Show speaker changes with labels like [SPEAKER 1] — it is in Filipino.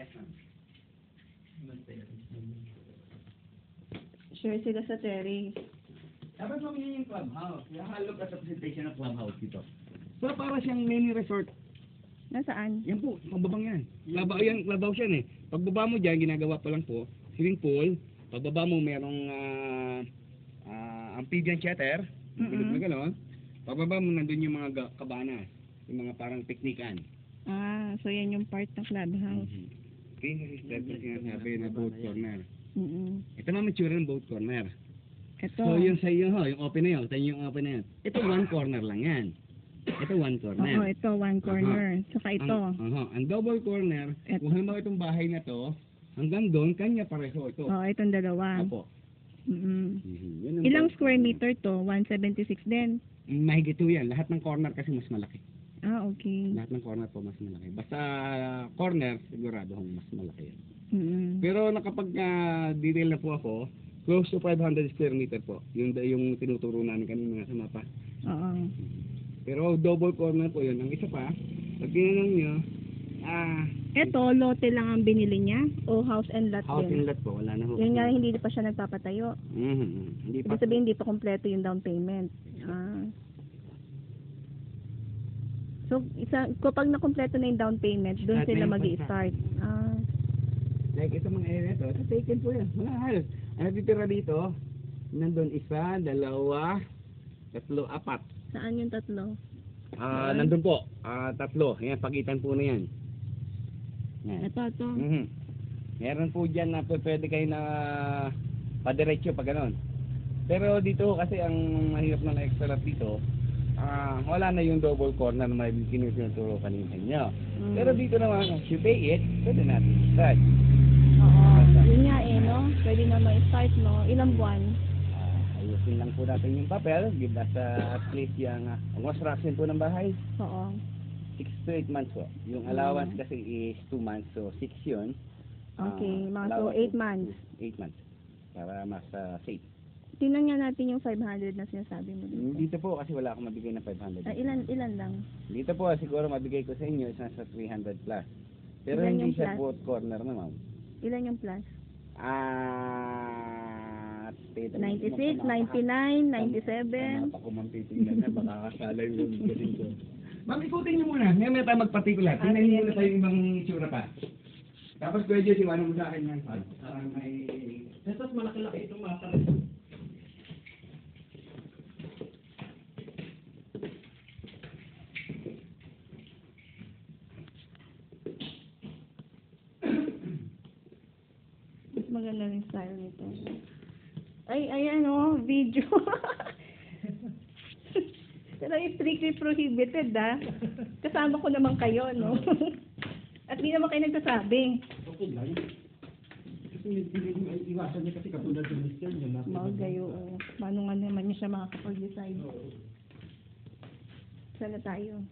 [SPEAKER 1] Yes, ma'am.
[SPEAKER 2] Sure sila sa terrace.
[SPEAKER 1] Dapat ma'am yun yung clubhouse. Kaya halo ka sa presentation ng clubhouse dito. So, para siyang mini resort.
[SPEAKER 2] Nasaan?
[SPEAKER 1] Yan po, pagbabang yan. Clubhouse yan eh. Pagbaba mo dyan, ginagawa pa lang po, swimming pool. Pagbaba mo, merong amphibian theater. Gulog na gano'n. Pagbaba mo, nandun yung mga kabana. Yung mga parang piknikan.
[SPEAKER 2] Ah, so yan yung part ng clubhouse.
[SPEAKER 1] Okay, step na sinasabi na boat corner. Ito naman yung tsura ng boat corner.
[SPEAKER 2] Ito.
[SPEAKER 1] So yung sa iyo, yung open na yun, tayo yung open na yun. Ito one corner lang yan. Ito one corner.
[SPEAKER 2] Oo, ito one corner. Saka ito.
[SPEAKER 1] Ang double corner,
[SPEAKER 2] Ito.
[SPEAKER 1] kung halimbawa itong bahay na to, hanggang doon, kanya pareho ito.
[SPEAKER 2] Oo, itong dalawa.
[SPEAKER 1] Opo. Yun ang
[SPEAKER 2] Ilang
[SPEAKER 1] boat
[SPEAKER 2] square
[SPEAKER 1] corner.
[SPEAKER 2] meter to? 176 din.
[SPEAKER 1] Mahigit po yan. Lahat ng corner kasi mas malaki.
[SPEAKER 2] Ah, okay.
[SPEAKER 1] Lahat ng corner po mas malaki. Basta corner, sigurado mas malaki yan. Pero nakapag detail na po ako, close to 500 square meter po. Yung tinuturo namin kanina sa mapa.
[SPEAKER 2] Oo.
[SPEAKER 1] Pero double corner po yun. Ang isa pa, pag tinanong nyo,
[SPEAKER 2] Ito, lote lang ang binili niya? O house and lot
[SPEAKER 1] house
[SPEAKER 2] din?
[SPEAKER 1] and lot po, wala na ho.
[SPEAKER 2] Yun nga, hindi pa siya nagpapatayo.
[SPEAKER 1] Hindi pa.
[SPEAKER 2] Ibig sabihin, hindi pa kompleto yung down payment. Ah. So, kapag na-kompleto na yung down payment, doon
[SPEAKER 1] Start
[SPEAKER 2] sila
[SPEAKER 1] na yung
[SPEAKER 2] mag-i-start. Ah.
[SPEAKER 1] Like ito mga area to, taken po yan. Wala halos. Ang natitira dito, nandun isa, dalawa, tatlo, apat.
[SPEAKER 2] Saan yung tatlo?
[SPEAKER 1] Nandun po, tatlo. Yan, pagitan po na yan. Yan.
[SPEAKER 2] Ito.
[SPEAKER 1] Meron po dyan na pwede kayo na padiretso pag ganon. Pero dito kasi ang mahirap na extra lot dito, wala na yung double corner na may kinuturo kanina nyo. Pero dito naman, if you pay it, pwede natin start.
[SPEAKER 2] Oo. Yun nga eh, no? Pwede na ma-start, no? Ilang buwan?
[SPEAKER 1] Ayusin lang po natin yung papel, give us at least yung construction po ng bahay.
[SPEAKER 2] Oo.
[SPEAKER 1] 6 to 8 months po. Yung allowance kasi is 2 months, so 6 yun.
[SPEAKER 2] Okay, mga so
[SPEAKER 1] Allowance
[SPEAKER 2] 8 months.
[SPEAKER 1] 8 months. Para mas safe.
[SPEAKER 2] Tingnan nga natin yung 500 na sinasabi mo dito.
[SPEAKER 1] Dito po kasi wala akong mabigay na 500.
[SPEAKER 2] Ilan lang?
[SPEAKER 1] Dito po siguro mabigay ko sa inyo is nasa 300 plus. Pero
[SPEAKER 2] Ilan
[SPEAKER 1] hindi
[SPEAKER 2] yung
[SPEAKER 1] siya
[SPEAKER 2] plus?
[SPEAKER 1] both corner na ma'am.
[SPEAKER 2] Ilan yung plus? 96, 99, 97.
[SPEAKER 1] Ako ma'am titingnan na baka kasala yung galing ko. Ma'am, ikutin niyo muna. Ngayon tayo mag-particular. Tingnan niyo muna tayo yung ibang itsura pa. Tapos kuya Jesse, ano mo sa akin yan? May...
[SPEAKER 3] Tapos malaki-laki itong mata.
[SPEAKER 2] Mas maganda yung style nito. Ay, ano, video. Pero yung strictly prohibited, Kasama ko naman kayo, no? At di naman kayo nagsasabi.
[SPEAKER 3] Okay lang. Kasi iwasan niya kasi katulad ng mister niya.
[SPEAKER 2] Mga gayo, paano nga naman niya siya makakapag-decide? Sana tayo.